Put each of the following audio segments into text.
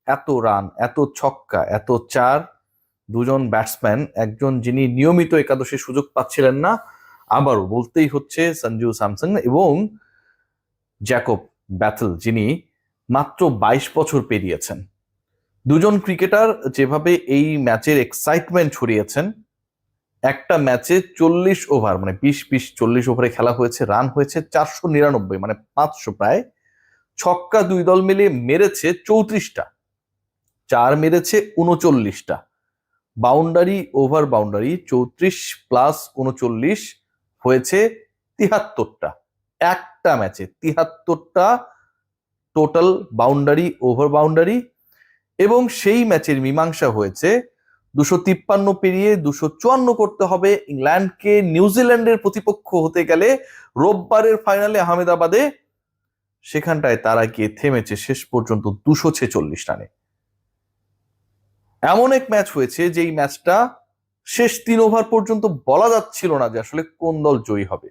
এত রান, এত ছক্কা, এত চার, দুজন ব্যাটসম্যান, একজন যিনি নিয়মিত একাদশে সুযোগ পাচ্ছিলেন না, আবারও বলতেই হচ্ছে সঞ্জু স্যামসন, এবং জ্যাকব ব্যাথেল যিনি মাত্র 22 বছর পেরিয়েছেন। দুজন ক্রিকেটার যেভাবে এই ম্যাচের এক্সাইটমেন্ট ছড়িয়েছেন, একটা ম্যাচে 40 ওভার, মানে 20-20-40 ওভারে খেলা হয়েছে, রান হয়েছে 499, মানে 500 প্রায়। ছক্কা দুই দল মিলে মেরেছে 34টা, চার মেরেছে 39টা, বাউন্ডারি ওভার বাউন্ডারি 34 + 39 হয়েছে 73টা। একটা ম্যাচে 73টা টোটাল বাউন্ডারি ওভার বাউন্ডারি। এবং সেই ম্যাচের মীমাংসা হয়েছে 253 পেরিয়ে 254 করতে হবে ইংল্যান্ডকে নিউজিল্যান্ডের প্রতিপক্ষ হতে গেলে রোববারের ফাইনালে আহমেদাবাদে। সেখানটায় তারা গিয়ে থেমেছে শেষ পর্যন্ত 246 রানে। এমন এক ম্যাচ হয়েছে যেই ম্যাচটা শেষ 3 ওভার পর্যন্ত বলা যাচ্ছিল না যে আসলে কোন দল জয়ী হবে।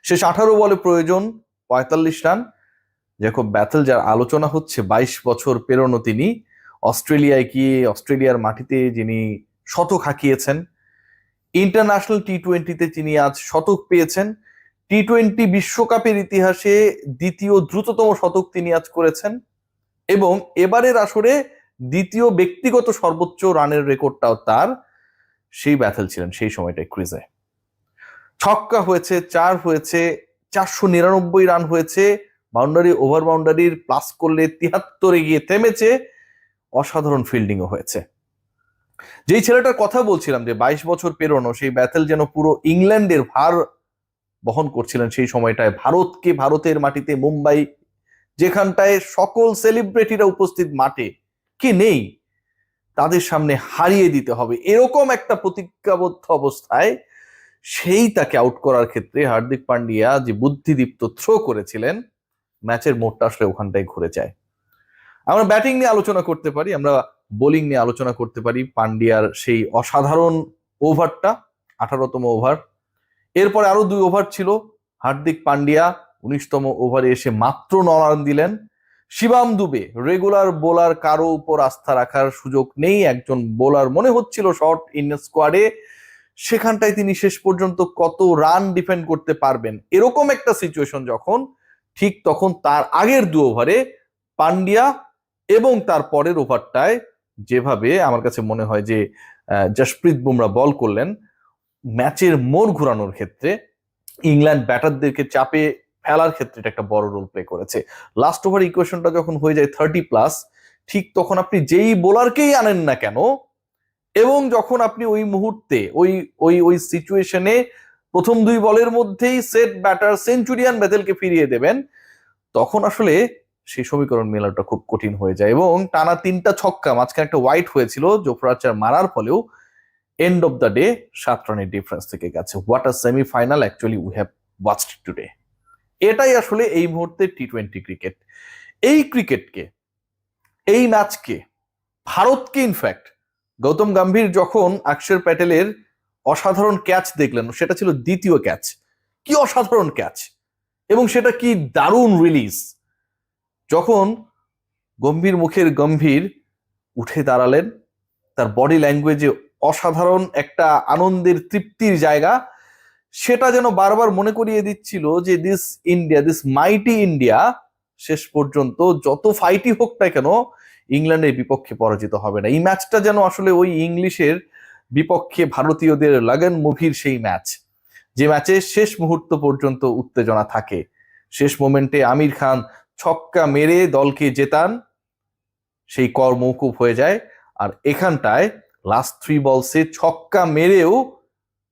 শেষ 18 বলে প্রয়োজন 45 রান। জ্যাকব ব্যাথেল, যার আলোচনা হচ্ছে 22 বছর পেরোনো, তিনি অস্ট্রেলিয়ায় গিয়ে অস্ট্রেলিয়ার মাটিতে যিনি শতক হাঁকিয়েছেন, ইন্টারন্যাশনাল টি-20-তে তিনি আজ শতক পেয়েছেন, টি-20 বিশ্বকাপের ইতিহাসে দ্বিতীয় দ্রুততম শতক তিনি আজ করেছেন, এবং এবারের আসরে দ্বিতীয় ব্যক্তিগত সর্বোচ্চ রানের রেকর্ডটাও তার। সেই ব্যাথেল ছিলেন সেই সময়টায় ক্রিজে। ছক্কা হয়েছে, চার হয়েছে, 499 রান হয়েছে, বাউন্ডারি ওভার বাউন্ডারির প্লাস করলে 73-এ গিয়ে থেমেছে, অসাধারণ ফিল্ডিংও হয়েছে। যেই ছেলেটার কথা বলছিলাম যে 22 বছর পেরোনো, সেই ব্যাথেল যেন পুরো ইংল্যান্ডের ভার বহন করছিলেন সেই সময়টায়। ভারতকে, ভারতের মাটিতে, মুম্বাই, যেখানটায় সকল সেলিব্রিটিরা উপস্থিত মাঠে, কি নেই, তাদের সামনে হারিয়ে দিতে হবে, এরকম একটা প্রতিজ্ঞাবদ্ধ অবস্থায় সেই তাকে আউট করার ক্ষেত্রে হার্দিক পান্ডিয়া যে বুদ্ধিদীপ্ত থ্রো করেছিলেন, ম্যাচের মোড়টা আসলে ওখানটায় ঘুরে যায়। আমরা ব্যাটিং নিয়ে আলোচনা করতে পারি, আমরা বোলিং নিয়ে আলোচনা করতে পারি। পান্ডিয়ার সেই অসাধারণ ওভারটা, 18তম ওভার, এরপরে আরো 2 ওভার ছিল। হার্দিক পান্ডিয়া 19তম ওভারে এসে মাত্র 9 রান দিলেন। শিবাম দুবে, রেগুলার বোলার, কারো উপর আস্থা রাখার সুযোগ নেই, একজন বোলার মনে হচ্ছিল শর্ট ইন স্কোয়াডে, সেখানটায় তিনি শেষ পর্যন্ত কত রান ডিফেন্ড করতে পারবেন, এরকম একটা সিচুয়েশন যখন, ঠিক তখন তার আগের 2 ওভারে পান্ডিয়া এবং তার পরের ওভারটায় যেভাবে আমার কাছে মনে হয় যে জসপ্রীত বুমরা বল করলেন, ম্যাচের মোড় ঘোরানোর ক্ষেত্রে, ইংল্যান্ড ব্যাটারদেরকে চাপে ফেলার ক্ষেত্রে এটা একটা বড় রোল প্লে করেছে। লাস্ট ওভার ইকুয়েশনটা যখন হয়ে যায় 30+, ঠিক তখন আপনি যেই বোলারকেই আনেন না কেন, এবং যখন আপনি ওই মুহূর্তে ওই ওই ওই সিচুয়েশনে প্রথম 2 বলের মধ্যেই সেট ব্যাটার সেঞ্চুরিয়ান ব্যাথেলকে ফিরিয়ে দেবেন, তখন আসলে সেই সমীকরণ মেলাটা খুব কঠিন হয়ে যায়। এবং টানা 3টা ছক্কা, মাঝখানে একটা হোয়াইট হয়েছিল জোফরা আর্চার মারার ফলেও, এন্ড অফ দ্য ডে 7 রানের ডিফারেন্স থেকে গেছে। What a semifinal actually we have watched today. এটাই আসলে এই মুহূর্তে টি-20 ক্রিকেট। এই ক্রিকেটকে, এই ম্যাচকে, ভারতকে, ইনফ্যাক্ট গৌতম গম্ভীর যখন অক্ষর প্যাটেলের অসাধারণ ক্যাচ দেখলেন, সেটা ছিল দ্বিতীয় ক্যাচ, কি অসাধারণ ক্যাচ, এবং সেটা কি দারুণ রিলিজ। যখন গম্ভীর মুখের গম্ভীর উঠে দাঁড়ালেন, তার বডি ল্যাঙ্গুয়েজে অসাধারণ একটা আনন্দের, তৃপ্তির জায়গা, সেটা যেন বারবার মনে করিয়ে দিচ্ছিল যে দিস ইন্ডিয়া, দিস মাইটি ইন্ডিয়া, শেষ পর্যন্ত যত ফাইটই হোক না কেন ইংল্যান্ডের বিপক্ষে পরাজিত হবে না। এই ম্যাচটা যেন আসলে ওই ইংলিশের বিপক্ষে ভারতীয়দের লাগেন মুভির সেই ম্যাচ, যে ম্যাচে শেষ মুহূর্ত পর্যন্ত উত্তেজনা থাকে। শেষ মোমেন্টে আমির খান ছক্কা মেরে দলকে জেতান, সেই কর মৌকুফ হয়ে যায়। আর এখানটায় লাস্ট 3 বলসে ছক্কা মেরেও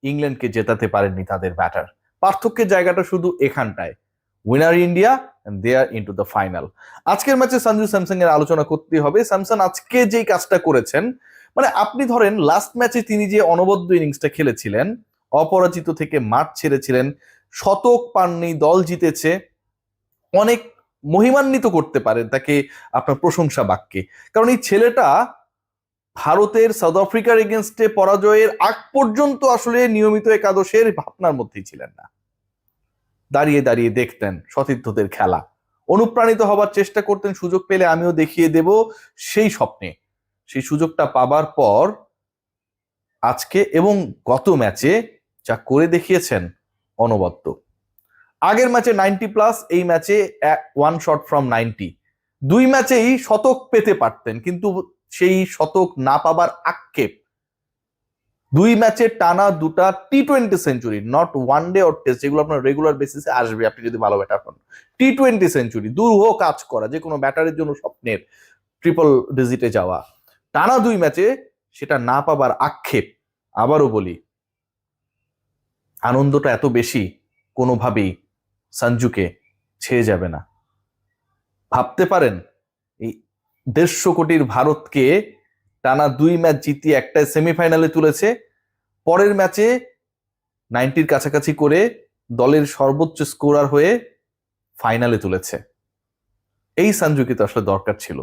ইংল্যান্ডকে জেতাতে পারেননি তাদের ব্যাটার। পার্থক্যের জায়গাটা শুধু এখানটায়, winner India and they are into the final. আজকের ম্যাচে সঞ্জু স্যামসন এর আলোচনা করতে হবে। স্যামসন আজকে যেই কাজটা করেছেন, মানে আপনি ধরেন লাস্ট ম্যাচে তিনি যে অনবদ্য ইনিংসটা খেলেছিলেন, অপরাজিত থেকে মাঠ ছেড়েছিলেন, শতক পাননি, দল জিতেছে, অনেক মহিমান্বিত করতে পারেন তাকে আপনার প্রশংসা বাক্যে। কারণ এই ছেলেটা ভারতের সাউথ আফ্রিকার এগেনস্টে পরাজয়ের আগ পর্যন্ত আসলে নিয়মিত একাদশের ভাবনার মধ্যেই ছিলেন না। দাঁড়িয়ে দাঁড়িয়ে দেখতেন সতীর্থদের খেলা, অনুপ্রাণিত হবার চেষ্টা করতেন, সুযোগ পেলে আমিও দেখিয়ে দেব সেই স্বপ্নে। সেই সুযোগটা পাবার পর আজকে এবং গত ম্যাচে যা করে দেখিয়েছেন অনবদ্য। আগের ম্যাচে 90+, এই ম্যাচে 1 শট ফ্রম 90। দুই ম্যাচেই শতক পেতে পারতেন, কিন্তু সেই শতক না পাবার আক্ষেপ। দুই ম্যাচে টানা দুটা টি-20 century, not one day or test, যেগুলো আপনার রেগুলার বেসিসে আসবে আপনি যদি ভালো ব্যাটার হন। টি-20 সেঞ্চুরি, দুরূহ কাজ করা, যে কোনো ব্যাটারের জন্য স্বপ্নের ট্রিপল ডিজিটে যাওয়া। টানা দুই ম্যাচে সেটা না পাবার আক্ষেপ। আবারও বলি, আনন্দটা এত বেশি কোনোভাবেই সঞ্জুকে ছেয়ে যাবে না। ভাবতে পারেন এই 150 কোটির ভারতকে টানা দুই ম্যাচ জিতিয়ে একটা সেমিফাইনালে তুলেছে, পরের ম্যাচে 90-র কাছাকাছি করে দলের সর্বোচ্চ স্কোরার হয়ে ফাইনালে তুলেছে। এই সঞ্জুকে তো আসলে দরকার ছিল।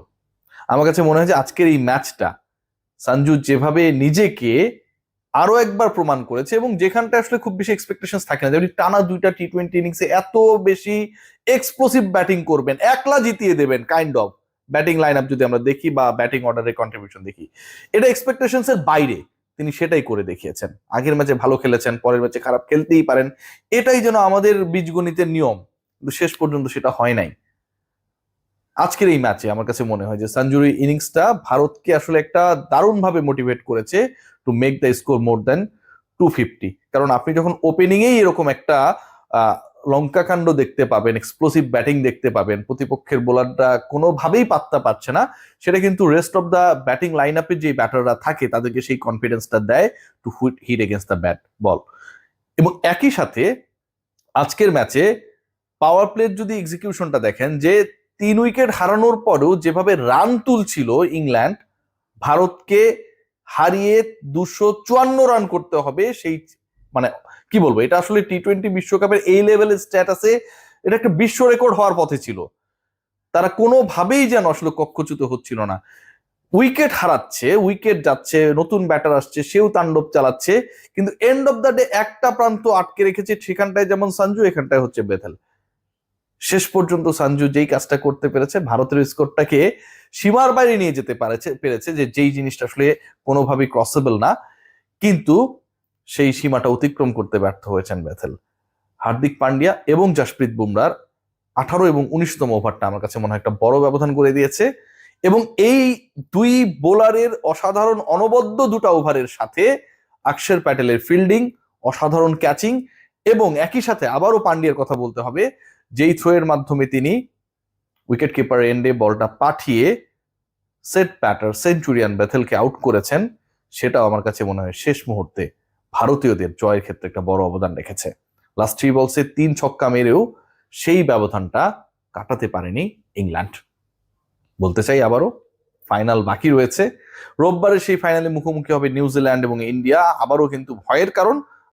আমার কাছে মনে হয় যে আজকের এই ম্যাচটা সঞ্জু যেভাবে নিজেকে আরো একবার প্রমাণ করেছে, এবং যেখানটা আসলে খুব বেশি এক্সপেকটেশন থাকে না, যেমন টানা দুইটা টি-20 ইনিংসে এত বেশি এক্সপ্লোসিভ ব্যাটিং করবেন, একলা জিতিয়ে দেবেন kind of batting line up যদি আমরা দেখি বা ব্যাটিং অর্ডারের কন্ট্রিবিউশন দেখি, এটা এক্সপেকটেশনস এর বাইরে। তিনি সেটাই করে দেখিয়েছেন। আগের ম্যাচে ভালো খেলেছেন, পরের ম্যাচে খারাপ খেলতেই পারেন, এটাই যেন আমাদের বীজগণিতের নিয়ম, কিন্তু শেষ পর্যন্ত সেটা হয় নাই। আজকের এই ম্যাচে আমার কাছে মনে হয় যে সঞ্জুর ইনিংসটা ভারতকে আসলে একটা দারুণভাবে মোটিভেট করেছে টু মেক দ্য স্কোর মোর দেন 250। কারণ আপনি যখন ওপেনিংয়েই এরকম একটা লঙ্কাকাণ্ড দেখতে পাবেন, এক্সপ্লোসিভ ব্যাটিং দেখতে পাবেন, প্রতিপক্ষের বোলাররা কোনোভাবেই পাত্তা পাচ্ছে না, সেটা কিন্তু rest of the batting line আপে যে ব্যাটাররা থাকে তাদেরকে সেই কনফিডেন্সটা দেয় to hit against the bat ball. এবং একই সাথে আজকের ম্যাচে পাওয়ার প্লের যদি এক্সিকিউশনটা দেখেন, যে 3 উইকেট হারানোর পরেও যেভাবে রান তুলছিল ইংল্যান্ড, ভারতকে হারিয়ে 254 রান করতে হবে, সেই মানে কি বলবো, এটা আসলে টি-20 বিশ্বকাপের এই লেভেলের স্ট্যাটাসে এটা একটা বিশ্ব রেকর্ড হওয়ার পথে ছিল। তারা কোনোভাবেই যেন আসলে কক্ষচ্যুত হচ্ছিল না। উইকেট হারাচ্ছে, উইকেট যাচ্ছে, নতুন ব্যাটার আসছে, সেও তাণ্ডব চালাচ্ছে, কিন্তু এন্ড অফ দ্য ডে একটা প্রান্ত আটকে রেখেছে, সেখানটায় যেমন সঞ্জু, এখানটায় হচ্ছে বেথেল। শেষ পর্যন্ত সঞ্জু যেই কাজটা করতে পেরেছে, ভারতের স্কোরটাকে সীমার বাইরে নিয়ে যেতে পেরেছে, যে যেই জিনিসটা আসলে কোনোভাবেই ক্রসেবল না, কিন্তু সেই সীমাটা অতিক্রম করতে ব্যর্থ হয়েছেন বেথেল। হার্দিক পান্ডিয়া এবং জাসপ্রীত বুমরার 18 এবং 19তম ওভারটা আমার কাছে মনে হয় একটা বড় ব্যবধান করে দিয়েছে, এবং এই দুই বোলারের অসাধারণ অনবদ্য দুটা ওভারের সাথে অক্ষর প্যাটেলের ফিল্ডিং, অসাধারণ ক্যাচিং, এবং একই সাথে আবারও পান্ডিয়ার কথা বলতে হবে, যেই থ্রো এর মাধ্যমে তিনি উইকেট কিপার এন্ডে বলটা পাঠিয়ে সেট ব্যাটার সেঞ্চুরিয়ান বেথেলকে আউট করেছেন, সেটাও আমার কাছে মনে হয় শেষ মুহূর্তে ভারতীয়দের জয়ের ক্ষেত্রে একটা বড় অবদান রেখেছে। লাস্ট 3 বলসে 3 ছক্কা মেরেও সেই ব্যবধানটা কাটাতে পারেনি ইংল্যান্ড। বলতে চাই আবারও, ফাইনাল বাকি রয়েছে। রোববারে সেই ফাইনালে মুখোমুখি হবে নিউজিল্যান্ড এবং ইন্ডিয়া, আবারও কিন্তু ভয়ের কারণ